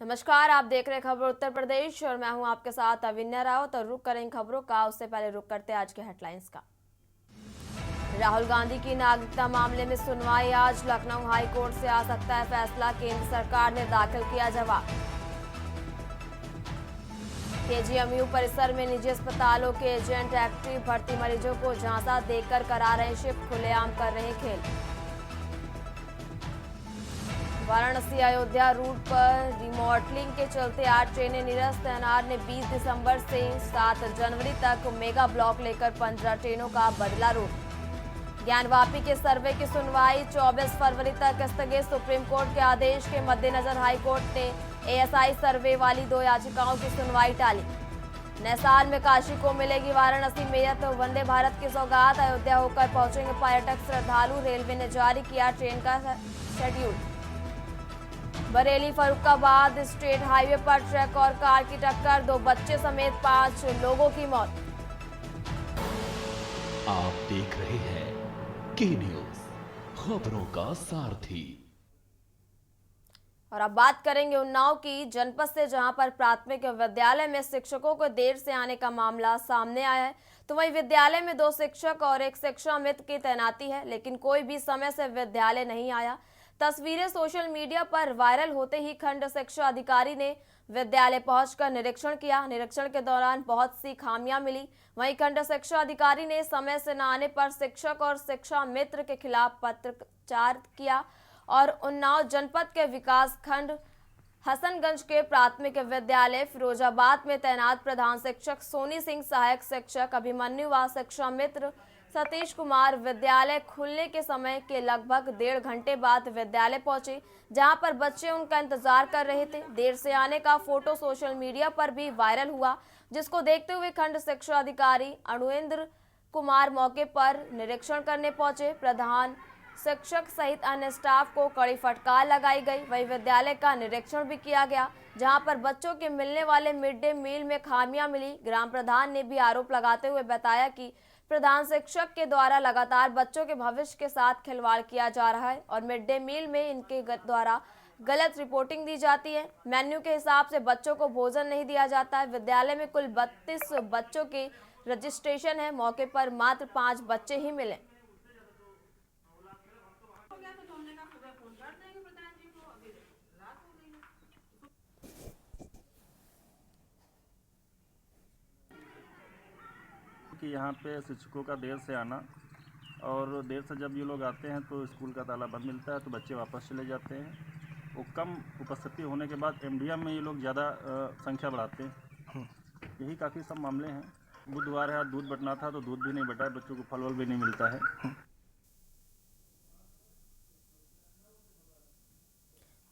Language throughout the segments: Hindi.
नमस्कार, आप देख रहे हैं खबर उत्तर प्रदेश और मैं हूं आपके साथ अविन्या रावत। और रुक करें खबरों का, उससे पहले रुक करते आज के हेडलाइंस का। राहुल गांधी की नागरिकता मामले में सुनवाई आज। लखनऊ हाई कोर्ट से आ सकता है फैसला, केंद्र सरकार ने दाखिल किया जवाब। केजीएमयू परिसर में निजी अस्पतालों के एजेंट एक्टिव, भर्ती मरीजों को झांसा देकर करा रहे शिफ्ट, खुलेआम कर रहे खेल। वाराणसी अयोध्या रूट पर रिमॉडलिंग के चलते 8 ट्रेनें निरस्त। एनआर ने 20 दिसंबर से 7 जनवरी तक मेगा ब्लॉक लेकर 15 ट्रेनों का बदला रूट। ज्ञानवापी के सर्वे की सुनवाई 24 फरवरी तक स्थगित। सुप्रीम कोर्ट के आदेश के मद्देनजर हाईकोर्ट ने एएसआई सर्वे वाली 2 याचिकाओं की सुनवाई टाली। नए साल में काशी को मिलेगी वाराणसी मेयत, वंदे भारत की सौगात। अयोध्या होकर पहुंचेंगे पर्यटक श्रद्धालु, रेलवे ने जारी किया ट्रेन का schedule. Bareilly Farrukhabad state highway पर ट्रक और कार की टक्कर, 2 बच्चे समेत 5 लोगों की मौत। आप देख रहे हैं के न्यूज, खबरों का सारथी। और अब बात करेंगे उन्नाव की जनपद से, जहां पर प्राथमिक विद्यालय में शिक्षकों को देर से आने का मामला सामने आया है। तो वहीं विद्यालय में 2 शिक्षक और 1 शिक्षा मित्र की तैनाती है, लेकिन कोई भी समय से विद्यालय नहीं आया। तस्वीरें सोशल मीडिया पर वायरल होते ही खंड शिक्षा अधिकारी ने विद्यालय पहुंचकर निरीक्षण किया। निरीक्षण के दौरान बहुत सी खामियां मिली। वहीं खंड शिक्षा अधिकारी ने समय से न आने पर शिक्षक और शिक्षा मित्र के खिलाफ पत्रचार किया और उन्नाव जनपद के विकास खंड हसनगंज के प्राथमिक विद्यालय फिरोजाबाद में तैनात प्रधान शिक्षक सोनी सिंह, सहायक शिक्षक अभिमन्यु व शिक्षा मित्र सतीश कुमार विद्यालय खुलने के समय के लगभग 1.5 घंटे बाद विद्यालय पहुंचे, जहां पर बच्चे उनका इंतजार कर रहे थे। देर से आने का फोटो सोशल मीडिया पर भी वायरल हुआ, जिसको देखते हुए खंड शिक्षा अधिकारी अनुेंद्र कुमार मौके पर निरीक्षण करने पहुंचे। प्रधान शिक्षक सहित अन्य स्टाफ को कड़ी फटकार लगाई गई। वही विद्यालय का निरीक्षण भी किया गया, जहां पर बच्चों के मिलने वाले मिड डे मील में खामियां मिली। ग्राम प्रधान ने भी आरोप लगाते हुए बताया कि प्रधान शिक्षक के द्वारा लगातार बच्चों के भविष्य के साथ खिलवाड़ किया जा रहा है और मिड डे मील में इनके द्वारा गलत रिपोर्टिंग दी जाती है। मेन्यू के हिसाब से बच्चों को भोजन नहीं दिया जाता है। विद्यालय में कुल 32 बच्चों के रजिस्ट्रेशन है, मौके पर मात्र 5 बच्चे ही मिले। कि यहाँ पे शिक्षकों का देर से आना और देर से जब ये लोग आते हैं तो स्कूल का ताला बंद मिलता है, तो बच्चे वापस चले जाते हैं। वो कम उपस्थिति होने के बाद एमडीएम में ये लोग ज़्यादा संख्या बढ़ाते हैं। यही काफ़ी सब मामले हैं। बुधवार है, आज दूध बटना था तो दूध भी नहीं बटा है, बच्चों को फल वल भी नहीं मिलता है।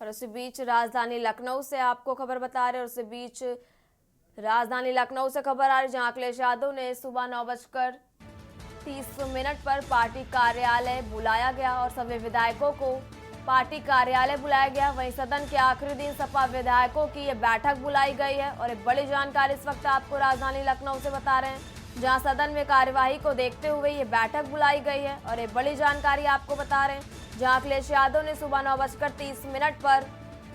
और उसी बीच राजधानी लखनऊ से आपको खबर बता रहे हैं। उसी बीच राजधानी लखनऊ से खबर आ रही, जहां अखिलेश यादव ने सुबह 9:30 पर पार्टी कार्यालय बुलाया गया और सभी विधायकों को पार्टी कार्यालय बुलाया गया। वहीं सदन के आखिरी दिन सपा विधायकों की ये बैठक बुलाई गई है। और एक बड़ी जानकारी इस वक्त आपको राजधानी लखनऊ से बता रहे हैं, जहां सदन में कार्यवाही को देखते हुए ये बैठक बुलाई गई है। और एक बड़ी जानकारी आपको बता रहे हैं, जहां अखिलेश यादव ने सुबह 9:30 पर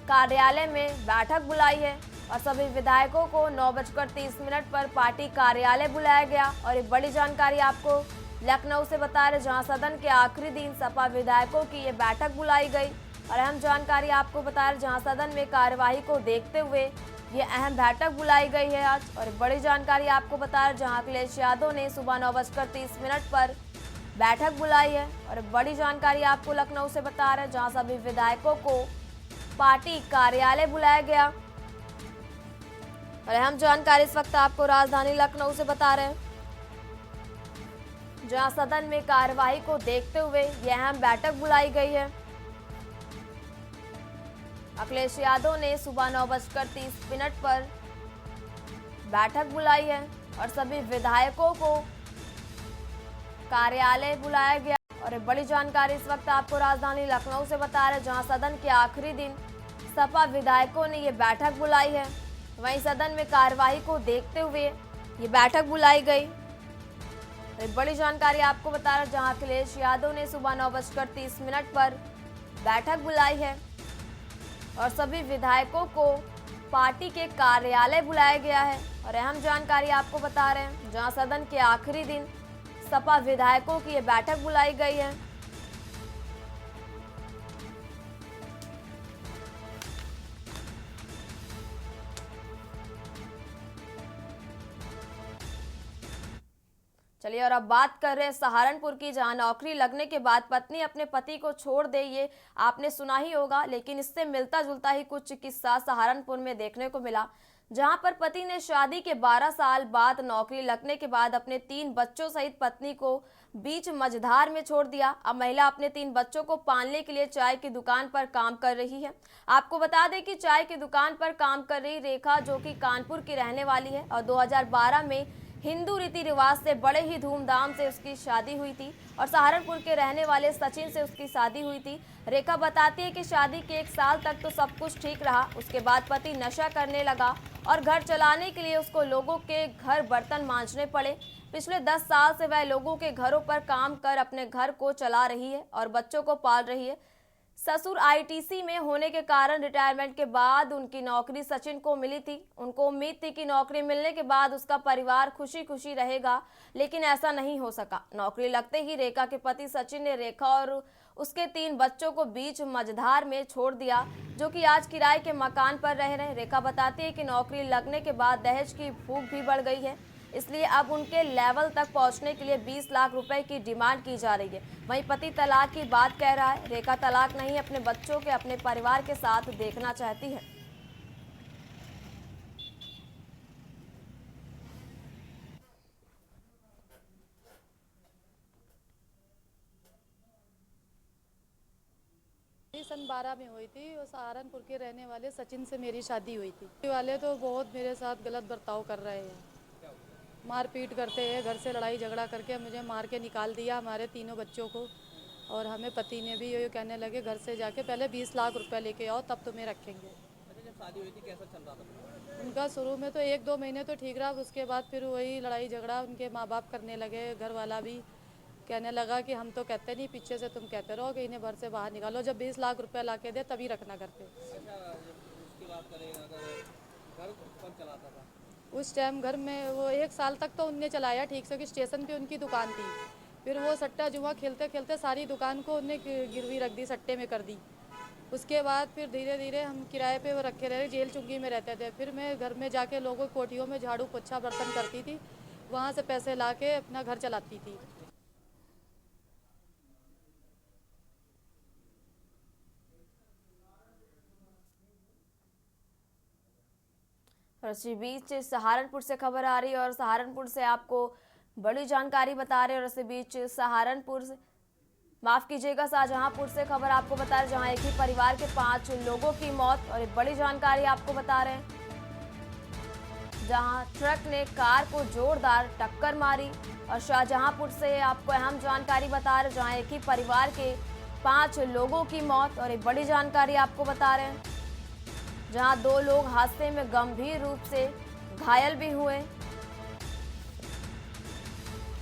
कार्यालय में बैठक बुलाई है और सभी विधायकों को 9:30 पर पार्टी कार्यालय बुलाया गया। और एक बड़ी जानकारी आपको लखनऊ से बता रहे, जहां सदन के आखिरी दिन सपा विधायकों की ये बैठक बुलाई गई। और अहम जानकारी आपको बता रहे, जहां सदन में कार्यवाही को देखते हुए ये अहम बैठक बुलाई गई है आज। और एक बड़ी जानकारी आपको बता रहे, जहां अखिलेश यादव ने सुबह 9:30 पर बैठक बुलाई है। और बड़ी जानकारी आपको लखनऊ से बता रहे, जहां सभी विधायकों को पार्टी कार्यालय बुलाया गया। और अहम जानकारी इस वक्त आपको राजधानी लखनऊ से बता रहे हैं, जहां सदन में कार्यवाही को देखते हुए यह अहम बैठक बुलाई गई है। अखिलेश यादव ने सुबह 9:30 पर बैठक बुलाई है और सभी विधायकों को कार्यालय बुलाया गया। और एक बड़ी जानकारी इस वक्त आपको राजधानी लखनऊ से बता रहे हैं, जहां सदन के आखिरी दिन सपा विधायकों ने ये बैठक बुलाई है। वहीं सदन में कार्यवाही को देखते हुए ये बैठक बुलाई गई। एक बड़ी जानकारी आपको बता रहे हैं, जहां अखिलेश यादव ने सुबह 9:30 पर बैठक बुलाई है और सभी विधायकों को पार्टी के कार्यालय बुलाया गया है और अहम जानकारी आपको बता रहे हैं, जहां सदन के आखिरी दिन सपा विधायकों की ये बैठक बुलाई गई है। चलिए और अब बात कर रहे हैं सहारनपुर की, जहां नौकरी लगने के बाद पत्नी अपने पति को छोड़ दे, ये आपने सुना ही होगा, लेकिन इससे मिलता जुलता ही कुछ किस्सा सहारनपुर में देखने को मिला, जहां पर पति ने शादी के 12 साल बाद नौकरी लगने के बाद अपने 3 बच्चों सहित पत्नी को बीच मझधार में छोड़ दिया। अब महिला अपने 3 बच्चों को पालने के लिए चाय की दुकान पर काम कर रही है। आपको बता दें कि चाय की दुकान पर काम कर रही रेखा, जो कि कानपुर की रहने वाली है, और 2012 में हिंदू रीति रिवाज से बड़े ही धूमधाम से उसकी शादी हुई थी और सहारनपुर के रहने वाले सचिन से उसकी शादी हुई थी। रेखा बताती है कि शादी के 1 साल तक तो सब कुछ ठीक रहा, उसके बाद पति नशा करने लगा और घर चलाने के लिए उसको लोगों के घर बर्तन मांजने पड़े। पिछले 10 साल से वह लोगों के घरों पर काम कर अपने घर को चला रही है और बच्चों को पाल रही है। ससुर आईटीसी में होने के कारण रिटायरमेंट के बाद उनकी नौकरी सचिन को मिली थी। उनको उम्मीद थी कि नौकरी मिलने के बाद उसका परिवार खुशी खुशी रहेगा, लेकिन ऐसा नहीं हो सका। नौकरी लगते ही रेखा के पति सचिन ने रेखा और उसके 3 बच्चों को बीच मझधार में छोड़ दिया, जो कि आज किराए के मकान पर रह रहे। रेखा बताती है कि नौकरी लगने के बाद दहेज की भूख भी बढ़ गई है, इसलिए अब उनके लेवल तक पहुंचने के लिए 20 लाख रुपए की डिमांड की जा रही है। वहीं पति तलाक की बात कह रहा है। रेखा तलाक नहीं, अपने बच्चों के अपने परिवार के साथ देखना चाहती है। सन 12 में हुई थी और सहारनपुर के रहने वाले सचिन से मेरी शादी हुई थी। वाले तो बहुत मेरे साथ गलत बर्ताव कर रहे हैं, मारपीट करते हैं, घर से लड़ाई झगड़ा करके मुझे मार के निकाल दिया, हमारे 3 बच्चों को। और हमें पति ने भी ये कहने लगे घर से जाके पहले 20 लाख रुपए लेके आओ तब तुम्हें रखेंगे। अच्छा, जब शादी हुई थी कैसा चल रहा था? उनका शुरू में तो 1-2 महीने तो ठीक रहा, उसके बाद फिर वही लड़ाई झगड़ा उनके माँ बाप करने लगे। घर वाला भी कहने लगा कि हम तो कहते नहीं, पीछे से तुम कहते रहो कि इन्हें घर से बाहर निकालो, जब 20 लाख रुपए ला के दे तभी रखना घर पे। अच्छा, जब उसकी बात करें, अगर घर कौन चलाता था? उस टाइम घर में वो 1 साल तक तो उनने चलाया ठीक से, कि स्टेशन पे उनकी दुकान थी। फिर वो सट्टा जुआ खेलते खेलते सारी दुकान को उनने गिरवी रख दी, सट्टे में कर दी। उसके बाद फिर धीरे धीरे हम किराए पे वो रखे रहे, जेल चुंगी में रहते थे। फिर मैं घर में जाके लोगों की कोठियों में झाड़ू पोछा बर्तन करती थी, वहाँ से पैसे ला के अपना घर चलाती थी। और इसी बीच सहारनपुर से खबर आ रही है और सहारनपुर से आपको बड़ी जानकारी बता रहे हैं। और इसी बीच सहारनपुर से, माफ कीजिएगा, शाहजहांपुर से खबर आपको बता रहे हैं, जहां एक ही परिवार के 5 लोगों की मौत। और एक बड़ी जानकारी आपको बता रहे हैं, जहां ट्रक ने कार को जोरदार टक्कर मारी। और शाहजहांपुर से आपको अहम जानकारी बता रहे हैं, जहां एक ही परिवार के 5 लोगों की मौत। और एक बड़ी जानकारी आपको बता रहे हैं, जहां 2 लोग हादसे में गंभीर रूप से घायल भी हुए।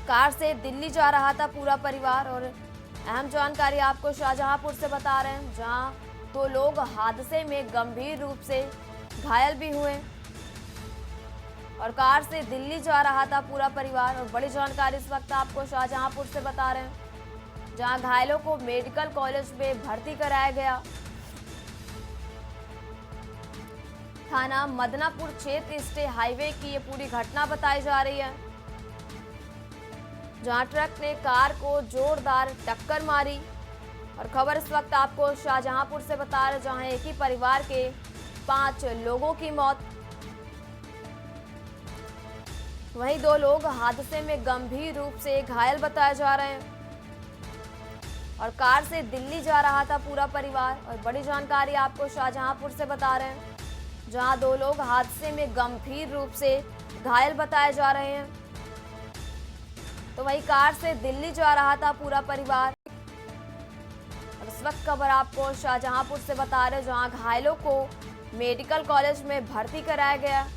कार से दिल्ली जा रहा था पूरा परिवार। और अहम जानकारी आपको शाहजहांपुर से बता रहे हैं, जहां 2 लोग हादसे में गंभीर रूप से घायल भी हुए और कार से दिल्ली जा रहा था पूरा परिवार। और बड़ी जानकारी इस वक्त आपको शाहजहांपुर से बता रहे हैं, जहां घायलों को मेडिकल कॉलेज में भर्ती कराया गया। थाना मदनापुर क्षेत्र स्टेट हाईवे की ये पूरी घटना बताई जा रही है, जहां ट्रक ने कार को जोरदार टक्कर मारी। और खबर इस वक्त आपको शाहजहांपुर से बता रहे, जहां एक ही परिवार के 5 लोगों की मौत, वहीं 2 लोग हादसे में गंभीर रूप से घायल बताए जा रहे हैं। और कार से दिल्ली जा रहा था पूरा परिवार। और बड़ी जानकारी आपको शाहजहांपुर से बता रहे हैं, जहां 2 लोग हादसे में गंभीर रूप से घायल बताए जा रहे हैं। तो वही कार से दिल्ली जा रहा था पूरा परिवार। और इस वक्त खबर आपको शाहजहांपुर से बता रहे, जहां घायलों को मेडिकल कॉलेज में भर्ती कराया गया।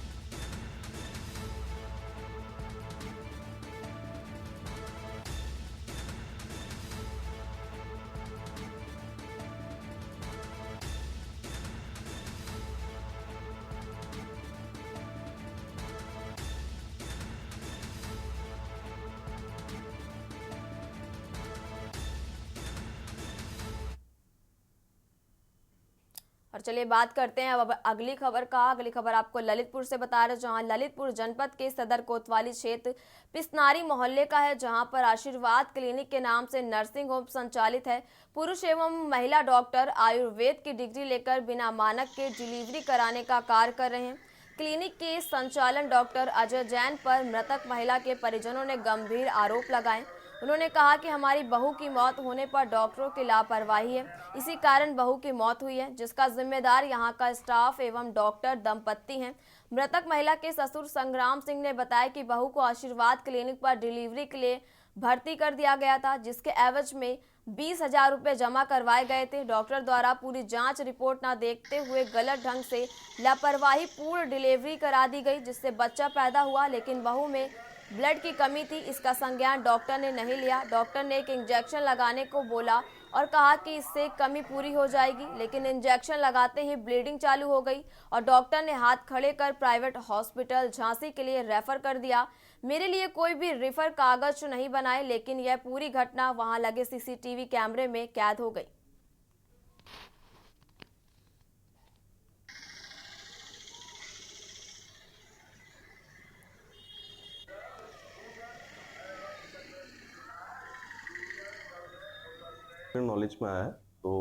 और चलिए बात करते हैं अब अगली खबर का। अगली खबर आपको ललितपुर से बता रहे हैं, जहां ललितपुर जनपद के सदर कोतवाली क्षेत्र पिसनारी मोहल्ले का है, जहां पर आशीर्वाद क्लिनिक के नाम से नर्सिंग होम संचालित है। पुरुष एवं महिला डॉक्टर आयुर्वेद की डिग्री लेकर बिना मानक के डिलीवरी कराने का कार्य कर रहे हैं। क्लिनिक के संचालन डॉक्टर अजय जैन पर मृतक महिला के परिजनों ने गंभीर आरोप लगाए। उन्होंने कहा कि हमारी बहू की मौत होने पर डॉक्टरों की लापरवाही है, इसी कारण बहू की मौत हुई है, जिसका जिम्मेदार यहां का स्टाफ एवं डॉक्टर दंपत्ति हैं। मृतक महिला के ससुर संग्राम सिंह ने बताया कि बहू को आशीर्वाद क्लिनिक पर डिलीवरी के लिए भर्ती कर दिया गया था, जिसके एवज में 20,000 रुपये जमा करवाए गए थे। डॉक्टर द्वारा पूरी जांच रिपोर्ट न देखते हुए गलत ढंग से लापरवाही पूर्ण डिलीवरी करा दी गई, जिससे बच्चा पैदा हुआ, लेकिन बहू में ब्लड की कमी थी। इसका संज्ञान डॉक्टर ने नहीं लिया। डॉक्टर ने एक इंजेक्शन लगाने को बोला और कहा कि इससे कमी पूरी हो जाएगी, लेकिन इंजेक्शन लगाते ही ब्लीडिंग चालू हो गई और डॉक्टर ने हाथ खड़े कर प्राइवेट हॉस्पिटल झांसी के लिए रेफर कर दिया। मेरे लिए कोई भी रेफर कागज नहीं बनाए, लेकिन यह पूरी घटना वहां लगे सीसीटीवी कैमरे में कैद हो गई। नॉलेज में आया है तो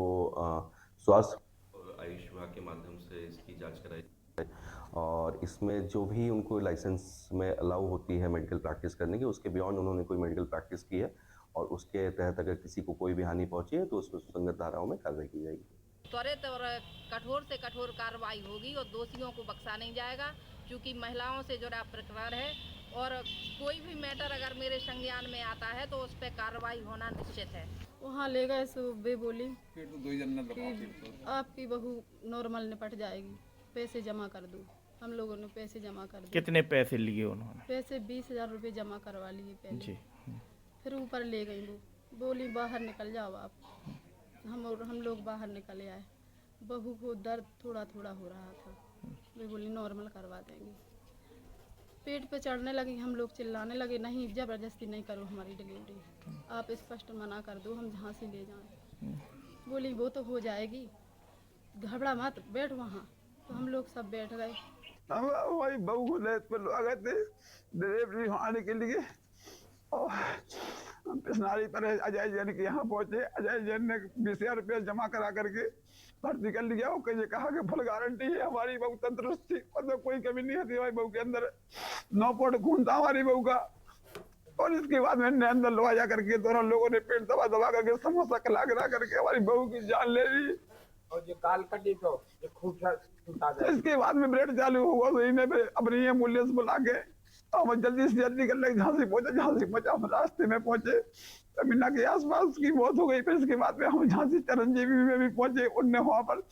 स्वास्थ्य और आयुष विभाग के माध्यम से इसकी जांच कराई और इसमें जो भी उनको लाइसेंस में अलाउ होती है मेडिकल प्रैक्टिस करने की, उसके बियॉन्ड उन्होंने कोई मेडिकल प्रैक्टिस की है और उसके तहत अगर किसी को कोई भी हानि पहुंची है तो उस पर सुसंगत धाराओं में कार्रवाई की जाएगी। त्वरित और कठोर से कठोर कार्रवाई होगी और दोषियों को बख्शा नहीं जाएगा, क्योंकि महिलाओं से जुड़ा प्रकरण है और कोई भी मैटर अगर मेरे संज्ञान में आता है तो उस पर कार्रवाई होना निश्चित है। वहाँ ले गए सुबह बोली कि आपकी बहू नॉर्मल निपट जाएगी, पैसे जमा कर दो। हम लोगों ने पैसे जमा कर दिए। कितने पैसे लिए उन्होंने? पैसे 20,000 रुपये जमा करवा लिए पहले जी। फिर ऊपर ले गई वो, बोली बाहर निकल जाओ आप। हम लोग बाहर निकले आए। बहू को दर्द थोड़ा थोड़ा हो रहा था, वे बोली नॉर्मल करवा देंगे। पेट पे चढ़ने लगी, हम लोग चिल्लाने लगे, नहीं ज़बरदस्ती नहीं करो हमारी डिलीवरी, आप स्पष्ट मना कर दो, हम झांसी ले जाएं। बोली वो तो हो जाएगी, घबरा मत, बैठ वहाँ। तो हम लोग सब बैठ गए। हम हमारी बहू को लेट पर आ गए थे डिलीवरी आने के लिए और हम पिसनारी पर अजय जैन के यहाँ पहुँचे। अजय जैन ने 20,000 रुपये जमा करा करके भर्ती कर लिया। वो कहीं कहा कि फुल गारंटी है, हमारी बहू तंदुरुस्त थी, मतलब कोई कमी नहीं होती। हमारी बहू के अंदर 9 पोट खून था हमारी बहू का। और इसके बाद मैंने अंदर लवा जा करके दोनों लोगों ने पेट दबा दबा करके समोसा खिला करके हमारी बहू की जान ले ली। और ये काल कटी तो ये खूब इसके बाद में ब्लड चालू हुआ तो इन्हें अपनी एम्बुलेंस बुला के हम जल्दी से जल्दी कर लगे झांसी पहुंचे। हम रास्ते में पहुंचे, मीना के आसपास उसकी मौत हो गई। फिर इसके बाद में हम झांसी चिरंजीवी में भी पहुंचे। उनने वहाँ पर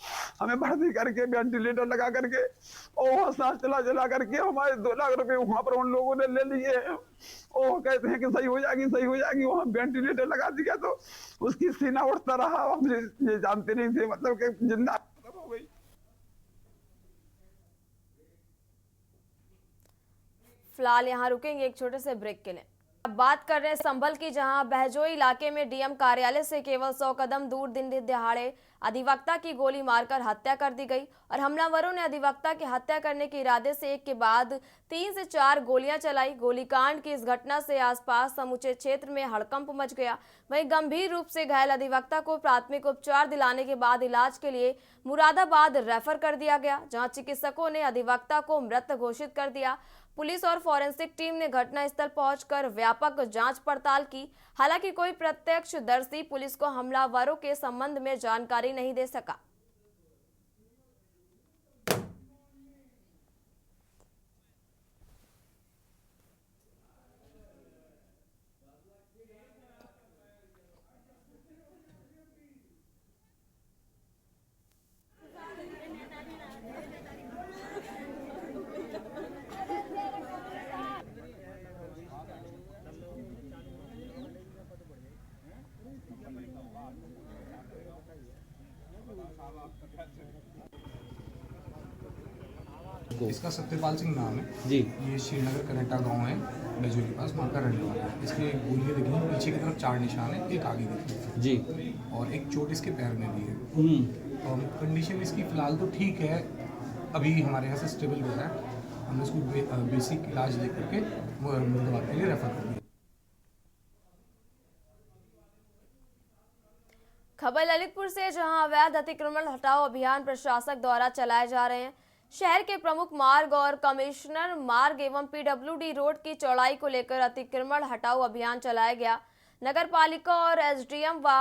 हमें भर्ती करके वेंटिलेटर लगा करके और वहाँ सांस चला करके हमारे 2 लाख रुपए वहाँ पर उन लोगों ने ले लिए। और कहते हैं कि सही हो जाएगी। वहाँ वेंटिलेटर लगा दिया तो उसकी सीना उठता रहा। हम ये जानते नहीं थे मतलब कि जिंदा हो गई। फिलहाल यहाँ रुकेंगे एक छोटे से ब्रेक के लिए। अब बात कर रहे हैं संभल की, जहां बहजोई इलाके में डीएम कार्यालय से केवल 100 कदम दूर दिन दिहाड़े अधिवक्ता की गोली मारकर हत्या कर दी गई और हमलावरों ने अधिवक्ता की हत्या करने के इरादे से एक के बाद 3 से 4 गोलियां चलाई। गोलीकांड की इस घटना से आसपास समूचे क्षेत्र में हड़कंप मच गया। वहीं गंभीर रूप से घायल अधिवक्ता को प्राथमिक उपचार दिलाने के बाद इलाज के लिए मुरादाबाद रेफर कर दिया गया, जहां चिकित्सकों ने अधिवक्ता को मृत घोषित कर दिया। पुलिस और फॉरेंसिक टीम ने घटनास्थल पहुंचकर व्यापक जांच पड़ताल की। हालांकि कोई प्रत्यक्षदर्शी पुलिस को हमलावरों के संबंध में जानकारी नहीं दे सका। इसका सत्यपाल सिंह नाम है जी। ये श्रीनगर कनेक्टा गांव है बेजोली के पास, वहाँ का रहने वाला है। इसके गोलियाँ लगी हैं, पीछे की तरफ 4 निशान है, एक आगे दिखी जी और एक चोट इसके पैर में भी है। कंडीशन इसकी फ़िलहाल तो ठीक है, अभी हमारे यहाँ से स्टेबल हो रहा है। हमने इसको बेसिक इलाज दे करके मुर्दाबाद के लिए रेफर कर दिया। खबर ललितपुर से, जहां अवैध अतिक्रमण हटाओ अभियान प्रशासक द्वारा चलाए जा रहे हैं। शहर के प्रमुख मार्ग और कमिश्नर मार्ग एवं पीडब्ल्यूडी रोड की चौड़ाई को लेकर अतिक्रमण हटाओ अभियान चलाया गया। नगर पालिका और एसडीएम व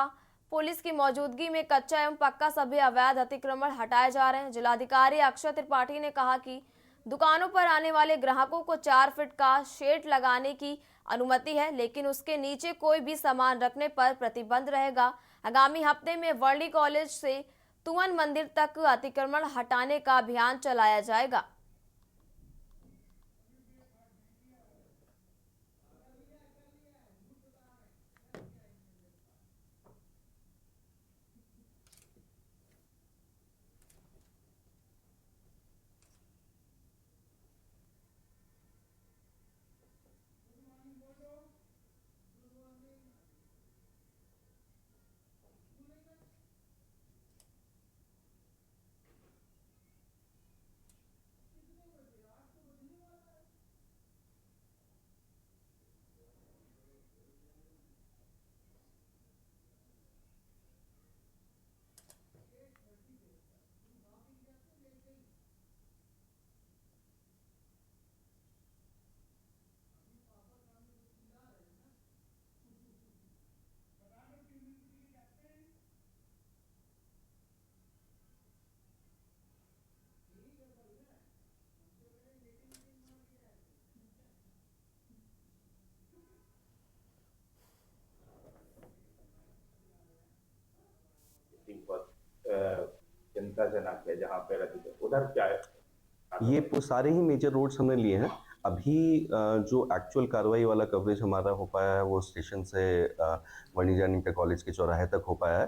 पुलिस की मौजूदगी में कच्चा एवं पक्का सभी अवैध अतिक्रमण हटाए जा रहे हैं। जिलाधिकारी अक्षय त्रिपाठी ने कहा कि दुकानों पर आने वाले ग्राहकों को 4 फीट का शेड लगाने की अनुमति है, लेकिन उसके नीचे कोई भी सामान रखने पर प्रतिबंध रहेगा। आगामी हफ्ते में वर्ली कॉलेज से तुअन मंदिर तक अतिक्रमण हटाने का अभियान चलाया जाएगा। जनता जनाक है जहाँ पे उधर क्या है? ये सारे ही मेजर रोड्स हमने लिए हैं। अभी जो एक्चुअल कार्रवाई वाला कवरेज हमारा हो पाया है वो स्टेशन से वणिजान इंटर कॉलेज के चौराहे तक हो पाया है।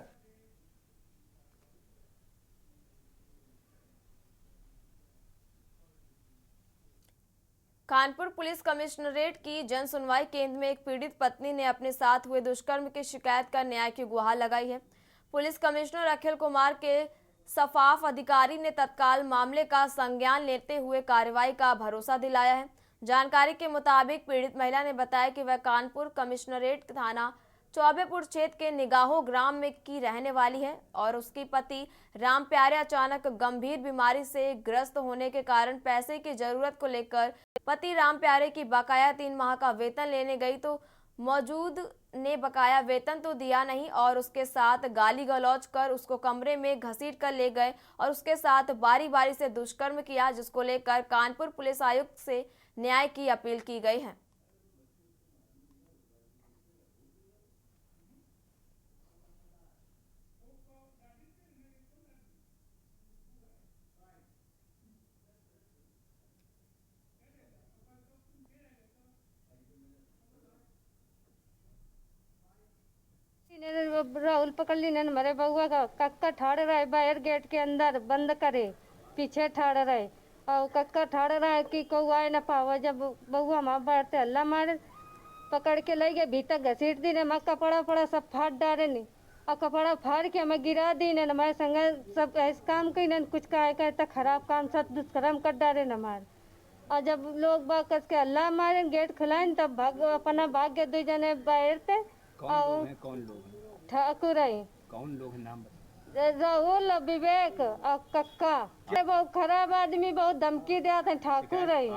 कानपुर पुलिस कमिश्नरेट की जन सुनवाई केंद्र में एक पीड़ित पत्नी ने अपने साथ हुए दुष्कर्म की शिकायत कर न्याय की गुहार लगाई है। पुलिस कमिश्नर अखिल कुमार के सफाफ अधिकारी ने तत्काल मामले का संज्ञान लेते हुए कार्रवाई का भरोसा दिलाया है। जानकारी के मुताबिक पीड़ित महिला ने बताया कि वह कानपुर कमिश्नरेट थाना चौबेपुर क्षेत्र के निगाहों ग्राम में की रहने वाली है और उसकी पति राम प्यारे अचानक गंभीर बीमारी से ग्रस्त होने के कारण पैसे की जरूरत को लेकर पति राम प्यारे की बकाया 3 माह का वेतन लेने गई तो मौजूद ने बकाया वेतन तो दिया नहीं और उसके साथ गाली गलौज कर उसको कमरे में घसीट कर ले गए और उसके साथ बारी बारी से दुष्कर्म किया, जिसको लेकर कानपुर पुलिस आयुक्त से न्याय की अपील की गई है। राहुल पकड़ ली ने मेरे बउआ का कक्का ठाड़ रहा है बाहर गेट के अंदर बंद करे पीछे ठाड़ रहे और कक्का ठाड़ रहा है कि कोई आए ना पावा। जब बउआ माँ बाहर हल्ला मारे पकड़ के ले गए भीतर घसीट दी ने मैं कपड़ा पड़ा सब फाड़ डाले नहीं और कपड़ा फाड़ के मैं गिरा दी ने हमारे संग सब ऐसे काम कही ने कुछ कहे तक खराब काम सब दुष्कर्म कर डाले न मार। और जब लोग बाग कस के हल्ला मारे गेट खुलाए तब भाग अपना भाग के 2 जने बाहर थे। कौन लोग ठाकुर है, कौन लोग नाम राहुल विवेक और कक्का। बहुत खराब आदमी, बहुत धमकी दिया था। ठाकुर है।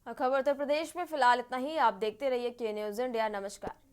खबर उत्तर प्रदेश में फिलहाल इतना ही। आप देखते रहिए के न्यूज़ इंडिया। नमस्कार।